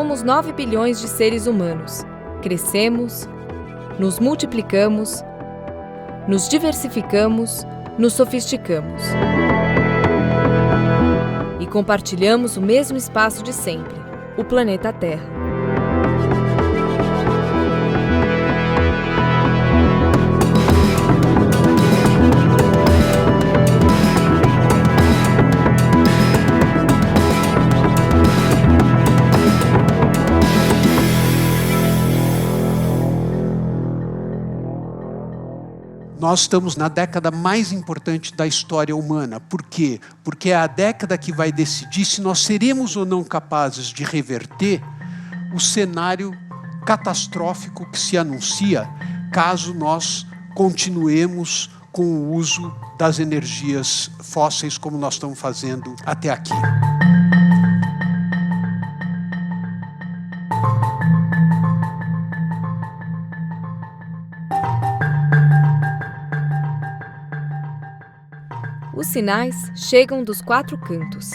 somos 9 bilhões de seres humanos. Crescemos, nos multiplicamos, nos diversificamos, nos sofisticamos. E compartilhamos o mesmo espaço de sempre, o planeta Terra. Nós estamos na década mais importante da história humana. Por quê? Porque é a década que vai decidir se nós seremos ou não capazes de reverter o cenário catastrófico que se anuncia caso nós continuemos com o uso das energias fósseis como nós estamos fazendo até aqui. Os sinais chegam dos 4 cantos.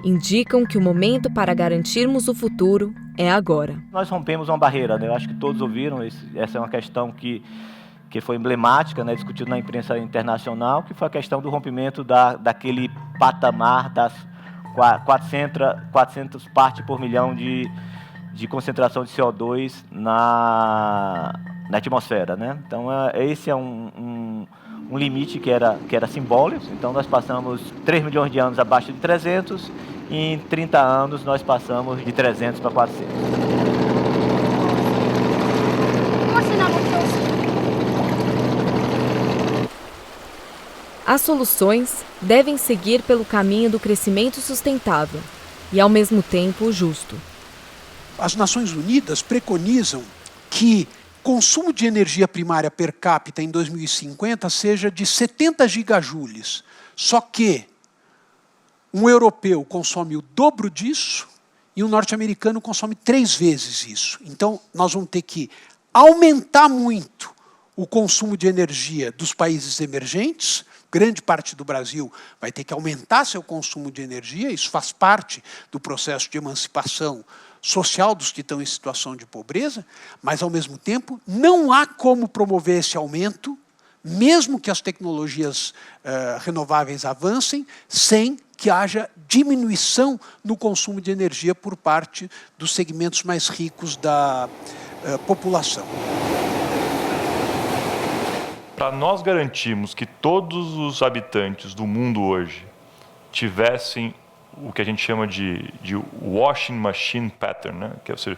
Indicam que o momento para garantirmos o futuro é agora. Nós rompemos uma barreira, né? Eu acho que todos ouviram, essa é uma questão que foi emblemática, né? Discutida na imprensa internacional, que foi a questão do rompimento daquele patamar das 400 partes por milhão de concentração de CO2 na atmosfera, né? Então, esse é um limite que era simbólico. Então nós passamos 3 milhões de anos abaixo de 300 e em 30 anos nós passamos de 300 para 400. As soluções devem seguir pelo caminho do crescimento sustentável e, ao mesmo tempo, justo. As Nações Unidas preconizam que consumo de energia primária per capita em 2050 seja de 70 gigajoules. Só que um europeu consome o dobro disso e um norte-americano consome 3 vezes isso. Então, nós vamos ter que aumentar muito o consumo de energia dos países emergentes. Grande parte do Brasil vai ter que aumentar seu consumo de energia. Isso faz parte do processo de emancipação social dos que estão em situação de pobreza, mas, ao mesmo tempo, não há como promover esse aumento, mesmo que as tecnologias renováveis avancem, sem que haja diminuição no consumo de energia por parte dos segmentos mais ricos da população. Para nós garantirmos que todos os habitantes do mundo hoje tivessem o que a gente chama de washing machine pattern, né? Que é, ou seja,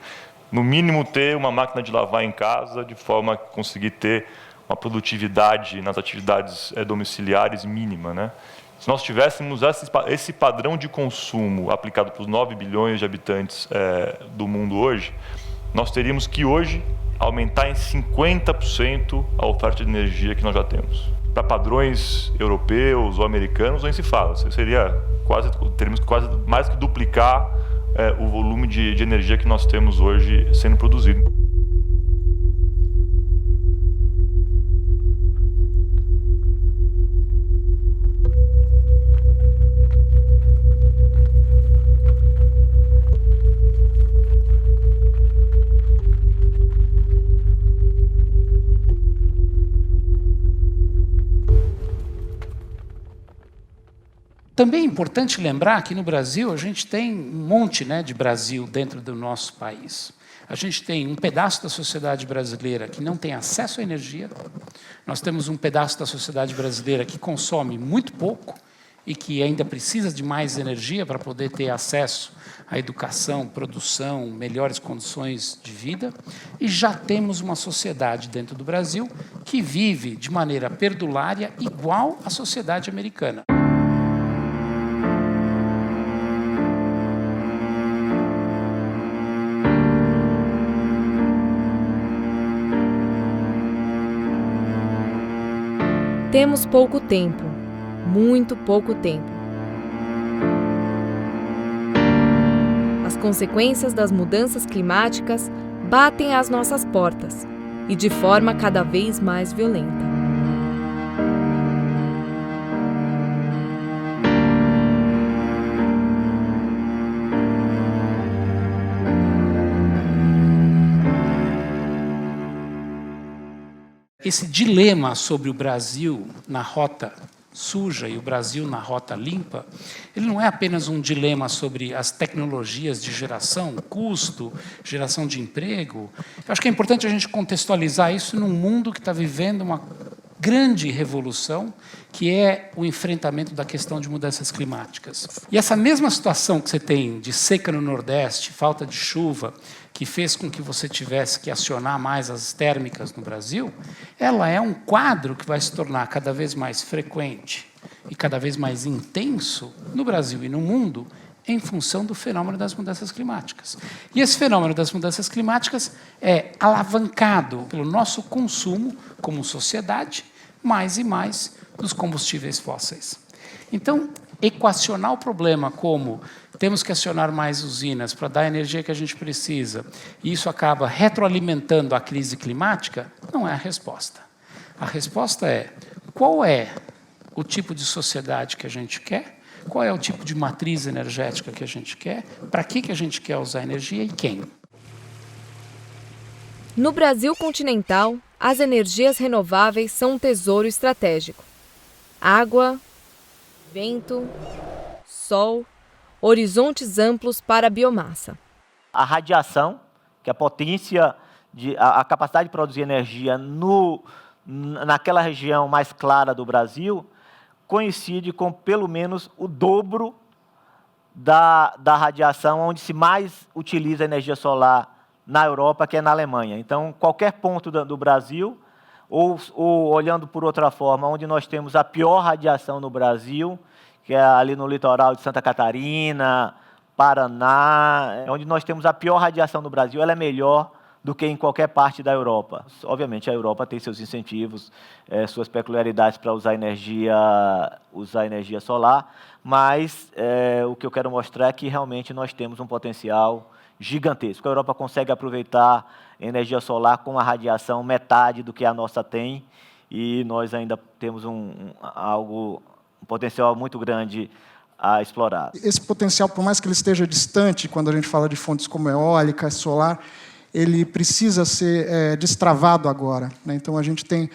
no mínimo ter uma máquina de lavar em casa de forma a conseguir ter uma produtividade nas atividades domiciliares mínima, né? Se nós tivéssemos esse padrão de consumo aplicado para os 9 bilhões de habitantes do mundo hoje, nós teríamos que hoje aumentar em 50% a oferta de energia que nós já temos. Para padrões europeus ou americanos, nem se fala. Teríamos quase mais que duplicar o volume de energia que nós temos hoje sendo produzido. Também é importante lembrar que no Brasil a gente tem um monte, né, de Brasil dentro do nosso país. A gente tem um pedaço da sociedade brasileira que não tem acesso à energia. Nós temos um pedaço da sociedade brasileira que consome muito pouco e que ainda precisa de mais energia para poder ter acesso à educação, produção, melhores condições de vida. E já temos uma sociedade dentro do Brasil que vive de maneira perdulária igual à sociedade americana. Temos pouco tempo, muito pouco tempo. As consequências das mudanças climáticas batem às nossas portas e de forma cada vez mais violenta. esse dilema sobre o Brasil na rota suja e o Brasil na rota limpa, ele não é apenas um dilema sobre as tecnologias de geração, custo, geração de emprego. Eu acho que é importante a gente contextualizar isso num mundo que está vivendo uma grande revolução, que é o enfrentamento da questão de mudanças climáticas. E essa mesma situação que você tem de seca no Nordeste, falta de chuva, que fez com que você tivesse que acionar mais as térmicas no Brasil, ela é um quadro que vai se tornar cada vez mais frequente e cada vez mais intenso no Brasil e no mundo em função do fenômeno das mudanças climáticas. E esse fenômeno das mudanças climáticas é alavancado pelo nosso consumo como sociedade, mais e mais dos combustíveis fósseis. Então, equacionar o problema como temos que acionar mais usinas para dar a energia que a gente precisa, e isso acaba retroalimentando a crise climática, não é a resposta. A resposta é: qual é o tipo de sociedade que a gente quer, qual é o tipo de matriz energética que a gente quer, para que a gente quer usar energia e quem? No Brasil continental, as energias renováveis são um tesouro estratégico. Água, vento, sol, horizontes amplos para a biomassa. A radiação, que é a potência, a capacidade de produzir energia naquela região mais clara do Brasil, coincide com pelo menos o dobro da radiação onde se mais utiliza energia solar na Europa, que é na Alemanha. Então, qualquer ponto do Brasil, ou olhando por outra forma, onde nós temos a pior radiação no Brasil, que é ali no litoral de Santa Catarina, Paraná, onde nós temos a pior radiação no Brasil, ela é melhor do que em qualquer parte da Europa. Obviamente, a Europa tem seus incentivos, suas peculiaridades para usar energia solar, mas o que eu quero mostrar é que realmente nós temos um potencial gigantesco. A Europa consegue aproveitar energia solar com a radiação metade do que a nossa tem, e nós ainda temos um potencial muito grande a explorar. Esse potencial, por mais que ele esteja distante, quando a gente fala de fontes como eólica, solar, ele precisa ser destravado agora, né? Então, a gente tem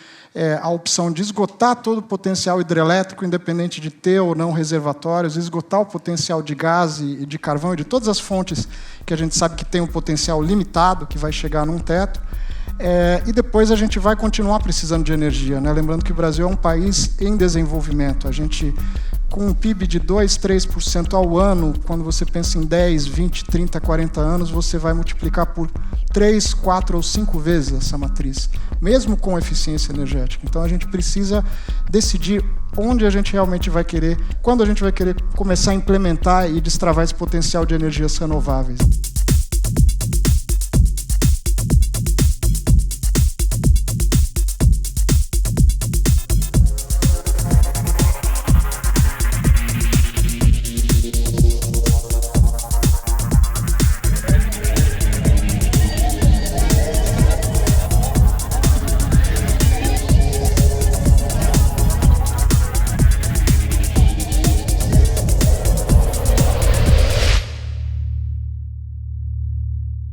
a opção de esgotar todo o potencial hidrelétrico, independente de ter ou não reservatórios, esgotar o potencial de gás e de carvão e de todas as fontes que a gente sabe que tem um potencial limitado, que vai chegar num teto, e depois a gente vai continuar precisando de energia, né? Lembrando que o Brasil é um país em desenvolvimento. A gente, com um PIB de 2, 3% ao ano, quando você pensa em 10, 20, 30, 40 anos, você vai multiplicar por 3, 4 ou 5 vezes essa matriz, mesmo com eficiência energética. Então, a gente precisa decidir onde a gente realmente vai querer, quando a gente vai querer começar a implementar e destravar esse potencial de energias renováveis.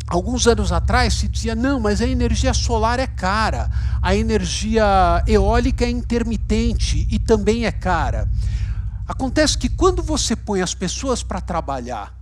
Alguns anos atrás se dizia, não, mas a energia solar é cara, a energia eólica é intermitente e também é cara. Acontece que quando você põe as pessoas para trabalhar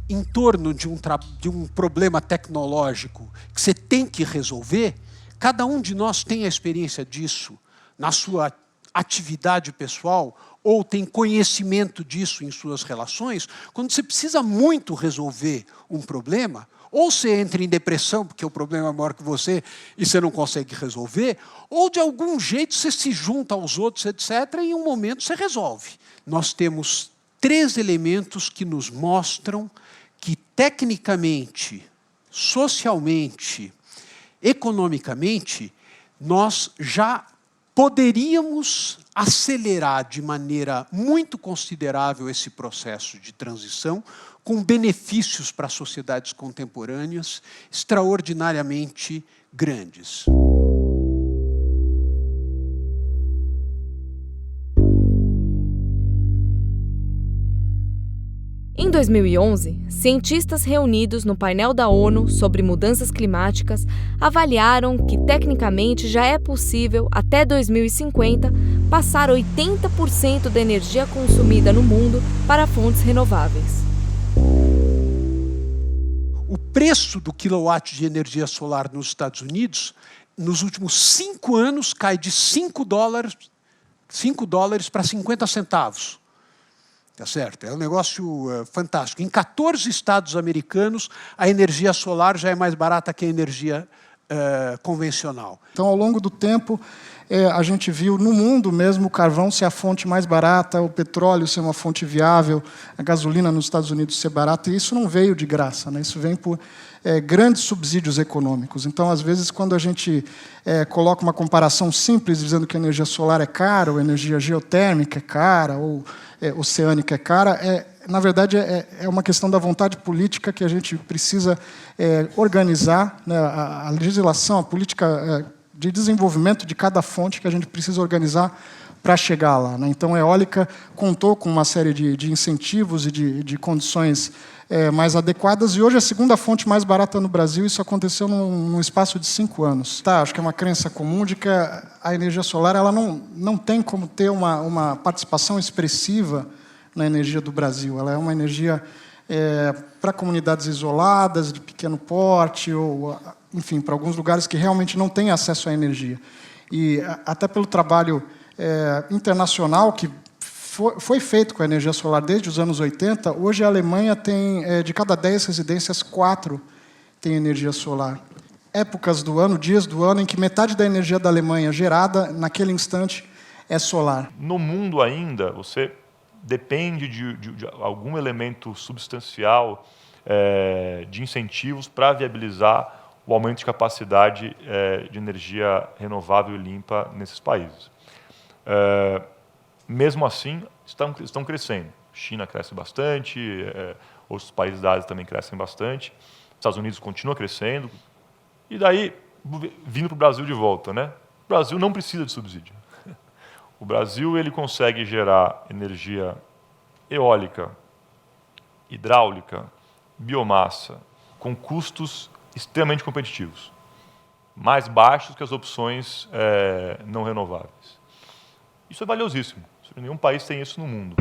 em torno de um problema tecnológico que você tem que resolver, cada um de nós tem a experiência disso na sua atividade pessoal ou tem conhecimento disso em suas relações. Quando você precisa muito resolver um problema, ou você entra em depressão, porque o problema é maior que você e você não consegue resolver, ou de algum jeito você se junta aos outros, etc., e em um momento você resolve. Nós temos 3 elementos que nos mostram que tecnicamente, socialmente, economicamente, nós já poderíamos acelerar de maneira muito considerável esse processo de transição, com benefícios para as sociedades contemporâneas extraordinariamente grandes. Em Em 2011, cientistas reunidos no painel da ONU sobre mudanças climáticas avaliaram que tecnicamente já é possível, até 2050, passar 80% da energia consumida no mundo para fontes renováveis. O preço do quilowatt de energia solar nos Estados Unidos, nos últimos 5 anos, cai de $5 para 50 centavos. Tá certo? É um negócio fantástico. Em 14 estados americanos, a energia solar já é mais barata que a energia convencional. Então, ao longo do tempo, a gente viu no mundo mesmo o carvão ser a fonte mais barata, o petróleo ser uma fonte viável, a gasolina nos Estados Unidos ser barata, e isso não veio de graça, né? Isso vem por grandes subsídios econômicos. Então, às vezes, quando a gente coloca uma comparação simples, dizendo que a energia solar é cara, ou a energia geotérmica é cara, ou oceânica é cara, na verdade, é uma questão da vontade política que a gente precisa organizar, né? A legislação, a política de desenvolvimento de cada fonte que a gente precisa organizar para chegar lá, né? Então, a eólica contou com uma série de incentivos e de condições mais adequadas, e hoje é a segunda fonte mais barata no Brasil. Isso aconteceu num espaço de 5 anos. Tá, acho que é uma crença comum de que a energia solar ela não tem como ter uma participação expressiva na energia do Brasil. Ela é uma energia para comunidades isoladas, de pequeno porte, ou, enfim, para alguns lugares que realmente não têm acesso à energia. E até pelo trabalho internacional que foi feito com a energia solar desde os anos 80, hoje a Alemanha tem, de cada 10 residências, 4 têm energia solar. Épocas do ano, dias do ano, em que metade da energia da Alemanha gerada naquele instante é solar. No mundo ainda, você depende de algum elemento substancial de incentivos para viabilizar o aumento de capacidade de energia renovável e limpa nesses países. Mesmo assim, estão crescendo. China cresce bastante, outros países da Ásia também crescem bastante, Estados Unidos continua crescendo. E daí, vindo para o Brasil de volta, né? O Brasil não precisa de subsídio. O Brasil ele consegue gerar energia eólica, hidráulica, biomassa, com custos extremamente competitivos, mais baixos que as opções não renováveis. Isso é valiosíssimo. Nenhum país tem isso no mundo.